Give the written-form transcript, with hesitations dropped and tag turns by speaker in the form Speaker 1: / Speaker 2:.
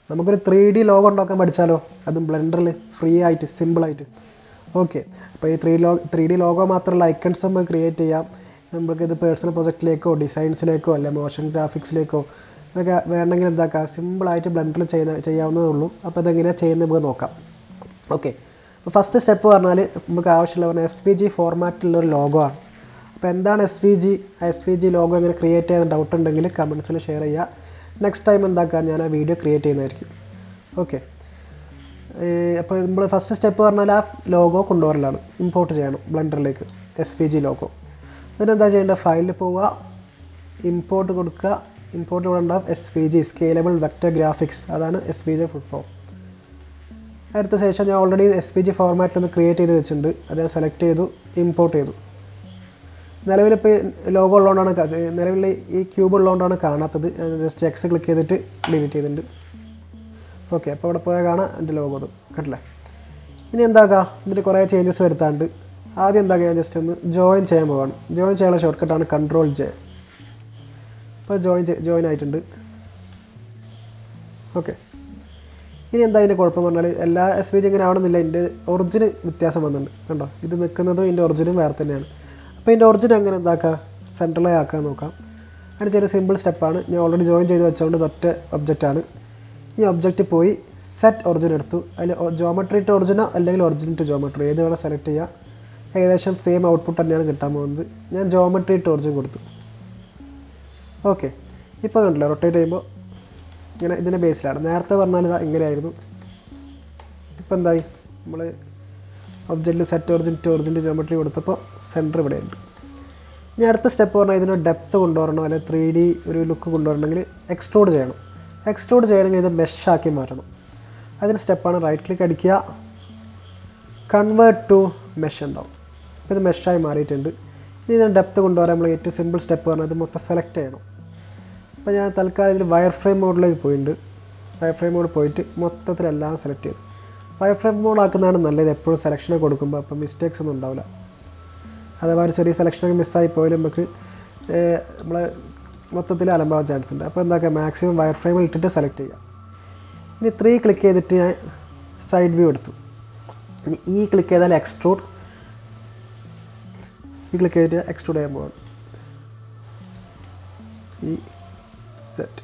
Speaker 1: നമുക്കൊരു 3D logo ഉണ്ടാക്കാൻ പഠിച്ചാലോ, അതും ബ്ലെൻഡറിൽ ഫ്രീ ആയിട്ട് സിമ്പിളായിട്ട്. ഓക്കെ, അപ്പോൾ ഈ 3D ലോഗോ മാത്രമല്ല ഐക്കൺസ് നമുക്ക് ക്രിയേറ്റ് ചെയ്യാം. നമുക്കിത് പേഴ്സണൽ പ്രൊജക്റ്റിലേക്കോ ഡിസൈൻസിലേക്കോ അല്ലെ മോഷൻ ഗ്രാഫിക്സിലേക്കോ ഇതൊക്കെ വേണമെങ്കിൽ എന്താക്കാം, സിമ്പിളായിട്ട് ബ്ലെൻഡറിൽ ചെയ്യാവുന്നതേ ഉള്ളൂ. അപ്പോൾ ഇതെങ്ങനെയാണ് ചെയ്യുന്നത് നമുക്ക് നോക്കാം. ഓക്കെ, അപ്പോൾ ഫസ്റ്റ് സ്റ്റെപ്പ് പറഞ്ഞാൽ നമുക്ക് ആവശ്യമുള്ള പറഞ്ഞാൽ SVG ഫോർമാറ്റിലുള്ളൊരു ലോഗോ ആണ്. അപ്പോൾ എന്താണ് SVG ലോഗോ എങ്ങനെ ക്രിയേറ്റ് ചെയ്യാൻ ഡൗട്ട് ഉണ്ടെങ്കിൽ കമൻസിൽ ഷെയർ ചെയ്യുക. നെക്സ്റ്റ് ടൈം എന്താക്കുക, ഞാൻ ആ വീഡിയോ ക്രിയേറ്റ് ചെയ്യുന്നതായിരിക്കും. ഓക്കെ, അപ്പോൾ നമ്മൾ ഫസ്റ്റ് സ്റ്റെപ്പ് പറഞ്ഞാൽ ആ ലോഗോ കൊണ്ടുവരലാണ്, ഇമ്പോർട്ട് ചെയ്യണം ബ്ലെൻഡറിലേക്ക് SVG ലോഗോ. അതിനെന്താ ചെയ്യേണ്ടത്, ഫയലിൽ പോവുക, ഇമ്പോർട്ട് കൊടുക്കുക. ഇമ്പോർട്ട് കൊണ്ടുണ്ടാവും SVG സ്കെയിലബിൾ വെക്റ്റർ ഗ്രാഫിക്സ്, അതാണ് SVG ഫുൾ ഫോം. അടുത്ത ശേഷം ഞാൻ ഓൾറെഡി SVG ഫോർമാറ്റിലൊന്ന് ക്രിയേറ്റ് ചെയ്ത് വെച്ചിട്ടുണ്ട്. അത് ഞാൻ സെലക്ട് ചെയ്തു, ഇമ്പോർട്ട് ചെയ്തു. നിലവിലിപ്പോൾ ലോഗോ ഉള്ളതുകൊണ്ടാണ്, നിലവിൽ ഈ ക്യൂബ് ഉള്ളതുകൊണ്ടാണ് കാണാത്തത്. ജസ്റ്റ് X ക്ലിക്ക് ചെയ്തിട്ട് ഡിലീറ്റ് ചെയ്തിട്ടുണ്ട്. ഓക്കെ, അപ്പോൾ ഇവിടെ പോയാൽ കാണാം എൻ്റെ ലോഗോ അത് കണ്ടില്ലേ. ഇനി എന്താക്കാം, ഇതിൽ കുറേ ചേഞ്ചസ് വരുത്താണ്ട് ആദ്യം എന്താക്കുക, ഞാൻ ജസ്റ്റ് ഒന്ന് ജോയിൻ ചെയ്യാൻ പോവാണ്. ജോയിൻ ചെയ്യാനുള്ള ഷോർട്ട് കട്ടാണ് Ctrl+J. അപ്പോൾ ജോയിൻ ആയിട്ടുണ്ട്. ഓക്കെ, ഇനി എന്താ ഇതിൻ്റെ കുഴപ്പം പറഞ്ഞാൽ എല്ലാ SVG ഇങ്ങനെ ആവണമെന്നില്ല, ഇതിൻ്റെ ഒറിജിന് വ്യത്യാസം വന്നിട്ടുണ്ട്. കണ്ടോ, ഇത് നിൽക്കുന്നതും ഇതിൻ്റെ ഒറിജിനും വേറെ തന്നെയാണ്. അപ്പോൾ ഇതിൻ്റെ ഒറിജിൻ എങ്ങനെ എന്താക്കുക, സെൻട്രലായി ആക്കാൻ നോക്കാം. അതിന് ചെറിയ സിമ്പിൾ സ്റ്റെപ്പാണ്. ഞാൻ ഓൾറെഡി ജോയിൻ ചെയ്ത് വെച്ചുകൊണ്ട് ഒറ്റ ഒബ്ജക്റ്റാണ്. ഈ ഒബ്ജക്റ്റ് പോയി സെറ്റ് ഒറിജിൻ എടുത്തു. അതിൽ ജോമെട്രി ടു ഒറിജിനോ അല്ലെങ്കിൽ ഒറിജിൻ ടു ജോമെട്രി ഏത് വേണം സെലക്ട് ചെയ്യുക. ഏകദേശം സെയിം ഔട്ട്പുട്ട് തന്നെയാണ് കിട്ടാൻ പോകുന്നത്. ഞാൻ ജോമെട്രി ടു ഒറിജിൻ കൊടുത്തു. ഓക്കെ, ഇപ്പോൾ കണ്ടില്ല, റൊട്ടേറ്റ് ചെയ്യുമ്പോൾ ഇങ്ങനെ ഇതിൻ്റെ ബേസിലാണ്. നേരത്തെ പറഞ്ഞാൽ ഇതാ ഇങ്ങനെയായിരുന്നു. ഇപ്പോൾ എന്തായി, നമ്മൾ ഒബ്ജക്റ്റിൽ set origin to origin to geometry കൊടുത്തപ്പോൾ സെൻറ്റർ ഇവിടെ ഉണ്ട്. ഇനി അടുത്ത സ്റ്റെപ്പ് പറഞ്ഞാൽ ഇതിന് ഡെപ്ത്ത് കൊണ്ടുവരണോ അല്ലെങ്കിൽ 3D ഒരു ലുക്ക് കൊണ്ടുവരണമെങ്കിൽ എക്സ്ട്രൂഡ് ചെയ്യണം. എക്സ്ട്രൂഡ് ചെയ്യണമെങ്കിൽ ഇത് മെഷാക്കി മാറ്റണം. അതിന് സ്റ്റെപ്പാണ് റൈറ്റ് ക്ലിക്ക് അടിക്കുക, കൺവേർട്ട് ടു മെഷ് ഉണ്ടാവും. അപ്പോൾ ഇത് മെഷായി മാറിയിട്ടുണ്ട്. ഇനി ഇതിന് ഡെപ്ത്ത് കൊണ്ടുവരാൻ നമ്മൾ ഏറ്റവും സിമ്പിൾ സ്റ്റെപ്പ് പറഞ്ഞാൽ ഇത് മൊത്തം സെലക്ട് ചെയ്യണം. അപ്പോൾ ഞാൻ തൽക്കാലം ഇതിൽ വയർ ഫ്രെയിം മോഡിലേക്ക് പോയിട്ടുണ്ട്. വയർ ഫ്രെയിം മോഡ് പോയിട്ട് മൊത്തത്തിലെല്ലാം സെലക്ട് ചെയ്തു. വയർ ഫ്രെയിം മോഡ് ആക്കുന്നതാണ് നല്ലത് എപ്പോഴും സെലക്ഷനെ കൊടുക്കുമ്പോൾ, അപ്പോൾ മിസ്റ്റേക്സ് ഒന്നും ഉണ്ടാവില്ല. അഥവാ ഒരു ചെറിയ സെലക്ഷനൊക്കെ മിസ്സായി പോയാലും നമുക്ക് നമ്മൾ മൊത്തത്തിൽ അലമ്പാവാൻ ചാൻസ് ഉണ്ട്. അപ്പോൾ എന്താക്കുക, മാക്സിമം വയർ ഫ്രെയിമിൽ ഇട്ടിട്ട് സെലക്ട് ചെയ്യുക. ഇനി 3 ക്ലിക്ക് ചെയ്തിട്ട് ഞാൻ സൈഡ് വ്യൂ എടുത്തു. ഇനി ഈ ക്ലിക്ക് ചെയ്താൽ എക്സ്ട്രൂഡ്, ഈ ക്ലിക്ക് ചെയ്തിട്ട് എക്സ്ട്രൂഡ് ചെയ്യാൻ പോവാണ്. ഈ സെറ്റ്